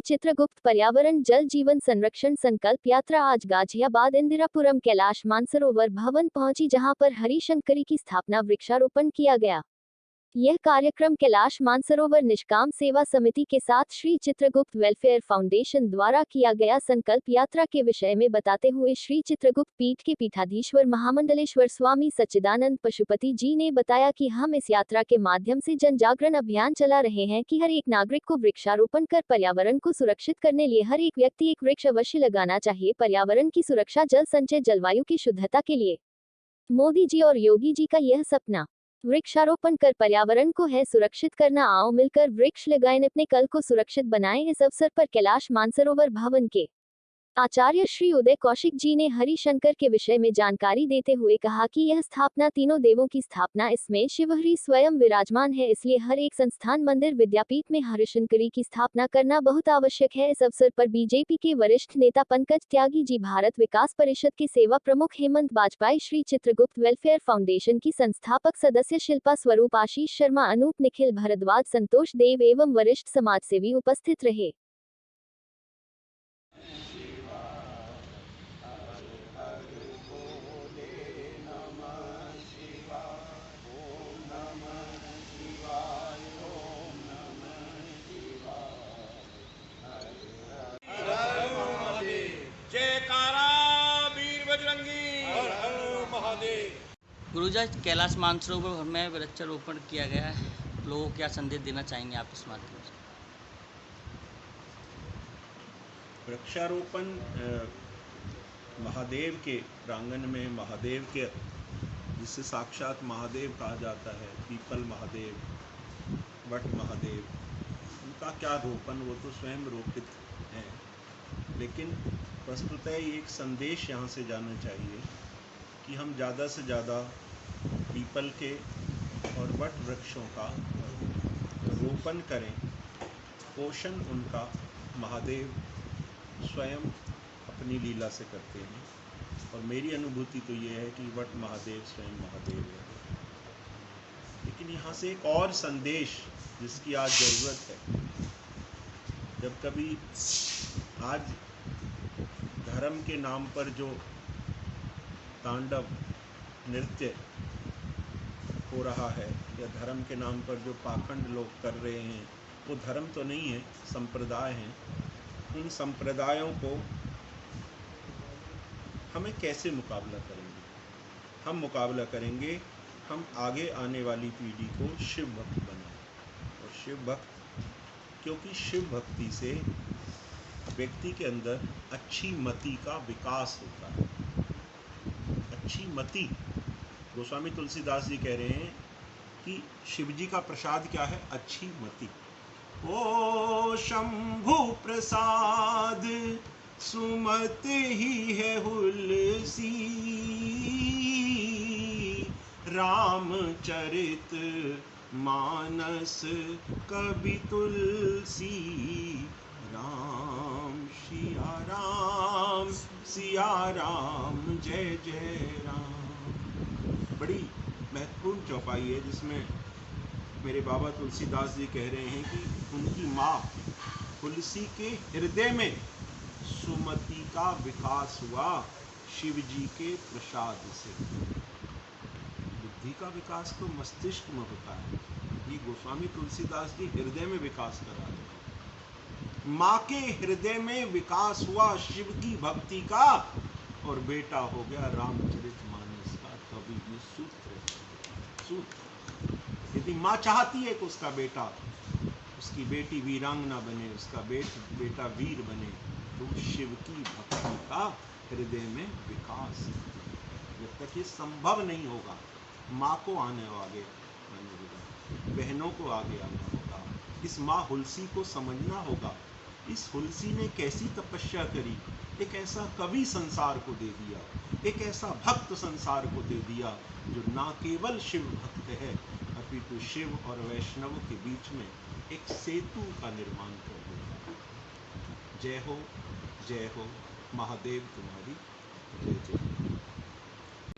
चित्रगुप्त पर्यावरण जल जीवन संरक्षण संकल्प यात्रा आज गाजियाबाद इंदिरापुरम कैलाश मानसरोवर भवन पहुंची, जहां पर हरिशंकरी की स्थापना वृक्षारोपण किया गया। यह कार्यक्रम कैलाश मानसरोवर निष्काम सेवा समिति के साथ श्री चित्रगुप्त वेलफेयर फाउंडेशन द्वारा किया गया। संकल्प यात्रा के विषय में बताते हुए श्री चित्रगुप्त पीठ के पीठाधीश्वर महामंडलेश्वर स्वामी सच्चिदानंद पशुपति जी ने बताया कि हम इस यात्रा के माध्यम से जन जागरण अभियान चला रहे हैं कि हर एक नागरिक को वृक्षारोपण कर पर्यावरण को सुरक्षित करने लिए हर एक व्यक्ति एक वृक्ष अवश्य लगाना चाहिए। पर्यावरण की सुरक्षा, जल संचय, जलवायु की शुद्धता के लिए मोदी जी और योगी जी का यह सपना वृक्षारोपण कर पर्यावरण को है सुरक्षित करना। आओ मिलकर वृक्ष लगाएं, अपने कल को सुरक्षित बनाएं। इस अवसर पर कैलाश मानसरोवर भवन के आचार्य श्री उदय कौशिक जी ने हरिशंकर के विषय में जानकारी देते हुए कहा कि यह स्थापना तीनों देवों की स्थापना, इसमें शिवहरि स्वयं विराजमान है, इसलिए हर एक संस्थान, मंदिर, विद्यापीठ में हरिशंकरी की स्थापना करना बहुत आवश्यक है। इस अवसर पर बीजेपी के वरिष्ठ नेता पंकज त्यागी जी, भारत विकास परिषद के सेवा प्रमुख हेमंत बाजपेयी, श्री चित्रगुप्त वेलफेयर फाउंडेशन की संस्थापक सदस्य शिल्पा स्वरूप, आशीष शर्मा, अनूप, निखिल भारद्वाज, संतोष देव एवं वरिष्ठ समाजसेवी उपस्थित रहे। गुरुजी, कैलाश मानसरोवर में वृक्षारोपण किया गया है, लोगों को क्या संदेश देना चाहेंगे आप इस माध्यम से? वृक्षारोपण महादेव के प्रांगण में, महादेव के, जिसे साक्षात महादेव कहा जाता है, पीपल महादेव, वट महादेव, उनका क्या रोपण, वो तो स्वयं रोपित हैं, लेकिन वस्तुतः एक संदेश यहाँ से जाना चाहिए कि हम ज़्यादा से ज़्यादा पीपल के और वट वृक्षों का रोपण करें। पोषण उनका महादेव स्वयं अपनी लीला से करते हैं, और मेरी अनुभूति तो ये है कि वट महादेव स्वयं महादेव है। लेकिन यहाँ से एक और संदेश जिसकी आज ज़रूरत है, जब कभी आज धर्म के नाम पर जो तांडव नृत्य हो रहा है, या धर्म के नाम पर जो पाखंड लोग कर रहे हैं, वो धर्म तो नहीं है, संप्रदाय हैं। उन संप्रदायों को हमें कैसे मुकाबला करेंगे? हम मुकाबला करेंगे, हम आगे आने वाली पीढ़ी को शिव भक्त बनाएं। और शिव भक्त, क्योंकि शिव भक्ति से व्यक्ति के अंदर अच्छी मति का विकास होता है। अच्छी मति, गोस्वामी तुलसीदास जी कह रहे हैं कि शिव जी का प्रसाद क्या है? अच्छी मति। ओ शंभु प्रसाद सुमत ही है हुलसी, रामचरित मानस कवि तुलसी, राम सिया राम, सिया राम, जय जय राम। बड़ी महत्वपूर्ण चौपाई है जिसमें मेरे बाबा तुलसीदास जी कह रहे हैं कि उनकी माँ तुलसी के हृदय में सुमति का विकास हुआ शिव जी के प्रसाद से। बुद्धि का विकास तो मस्तिष्क में होता है, ये गोस्वामी तुलसीदास जी हृदय में विकास करा रहे हैं। माँ के हृदय में विकास हुआ शिव की भक्ति का, और बेटा हो गया रामचरितमानस का कवि। ये सूत्र। यदि माँ चाहती है कि उसका बेटा, उसकी बेटी वीरांगना बने, उसका बेटा वीर बने, तो शिव की भक्ति का हृदय में विकास। जब तक ये संभव नहीं होगा, माँ को आने होगा, बहनों को आगे आना होगा, इस माँ हुलसी को समझना होगा। इस हुलसी ने कैसी तपस्या करी, एक ऐसा कवि संसार को दे दिया, एक ऐसा भक्त संसार को दे दिया जो ना केवल शिव भक्त है, अपितु शिव और वैष्णव के बीच में एक सेतु का निर्माण कर दिया। जय हो महादेव तुम्हारी जय जय।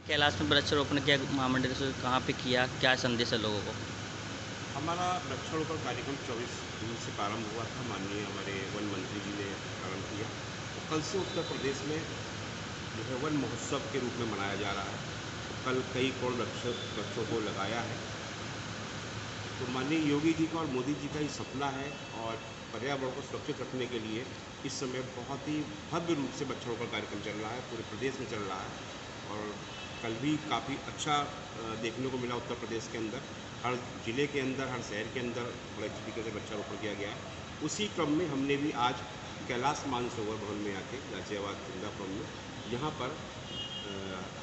कैलाश में वृक्षारोपण किया महामंडल से, कहाँ पे किया, क्या संदेश है लोगों को? हमारा वृक्षारोपण कार्यक्रम 24 जून से प्रारंभ हुआ था। माननीय हमारे वन मंत्री जी ने प्रारंभ किया। तो कल से उत्तर प्रदेश में जो है वन महोत्सव के रूप में मनाया जा रहा है। तो कल कई करोड़ वृक्षों को लगाया है। तो माननीय योगी जी का और मोदी जी का ही सपना है और पर्यावरण को सुरक्षित रखने के लिए इस समय बहुत ही भव्य रूप से वृक्षारोपण कार्यक्रम चल रहा है, पूरे प्रदेश में चल रहा है। और कल भी काफ़ी अच्छा देखने को मिला उत्तर प्रदेश के अंदर, हर जिले के अंदर, हर शहर के अंदर बड़े तरीके से वृक्षारोपण किया गया है। उसी क्रम में हमने भी आज कैलाश मानसरोवर भवन में आके गाजियाबाद इंदिरापुरम में यहाँ पर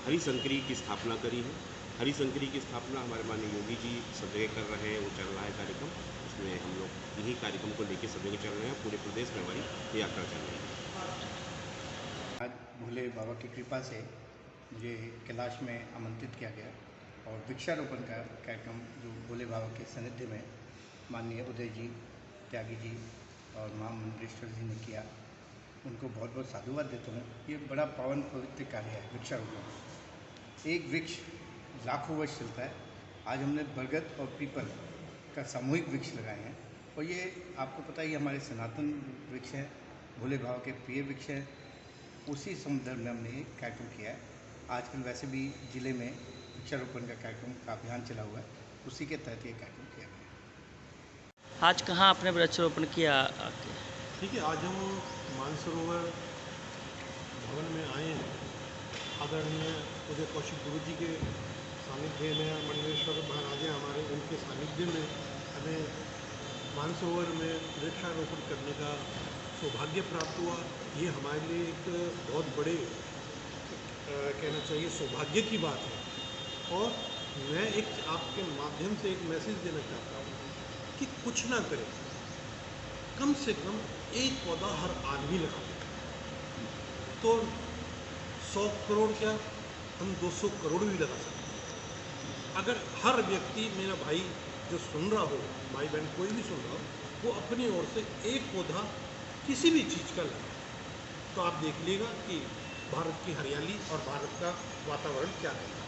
हरिशंकरी की स्थापना करी है। हरिशंकरी की स्थापना हमारे माननीय योगी जी सब जगह कर रहे हैं, वो चल रहा है कार्यक्रम। उसमें हम लोग यही कार्यक्रम को लेकर सब जगह चल रहे हैं। पूरे प्रदेश में हमारी यात्रा चल रही है। आज भोले बाबा की कृपा से मुझे कैलाश में आमंत्रित किया गया और वृक्षारोपण का कार्यक्रम जो भोले बाबा के सानिध्य में माननीय उदय जी, त्यागी जी और महामंडलेश्वर जी ने किया, उनको बहुत बहुत साधुवाद देता हूँ। ये बड़ा पावन पवित्र कार्य है वृक्षारोपण। एक वृक्ष लाखों वर्ष चलता है। आज हमने बरगद और पीपल का सामूहिक वृक्ष लगाए हैं और ये आपको पता ही हमारे सनातन वृक्ष हैं, भोले बाबा के प्रिय वृक्ष हैं। उसी संदर्भ में हमने ये कार्यक्रम किया है। आजकल वैसे भी ज़िले में वृक्षारोपण का कार्यक्रम का अभियान चला हुआ है, उसी के तहत ये कार्यक्रम किया गया है। आज कहाँ आपने वृक्षारोपण किया आके? ठीक है, आज हम मानसरोवर भवन में आए हैं। आदरणीय उदय कौशिक गुरु जी के सानिध्य में, मंडलेश्वर महाराज हैं हमारे, उनके सानिध्य में हमें मानसरोवर में वृक्षारोपण करने का सौभाग्य प्राप्त हुआ। ये हमारे लिए एक बहुत बड़े कहना चाहिए सौभाग्य की बात है। और मैं एक आपके माध्यम से एक मैसेज देना चाहता हूँ कि कुछ ना करें, कम से कम एक पौधा हर आदमी लगाए। तो 100 करोड़ क्या, हम 200 करोड़ भी लगा सकते हैं। अगर हर व्यक्ति, मेरा भाई जो सुन रहा हो, भाई बहन कोई भी सुन रहा हो, वो अपनी ओर से एक पौधा किसी भी चीज़ का लगाए, तो आप देख लीजिएगा कि भारत की हरियाली और भारत का वातावरण क्या है।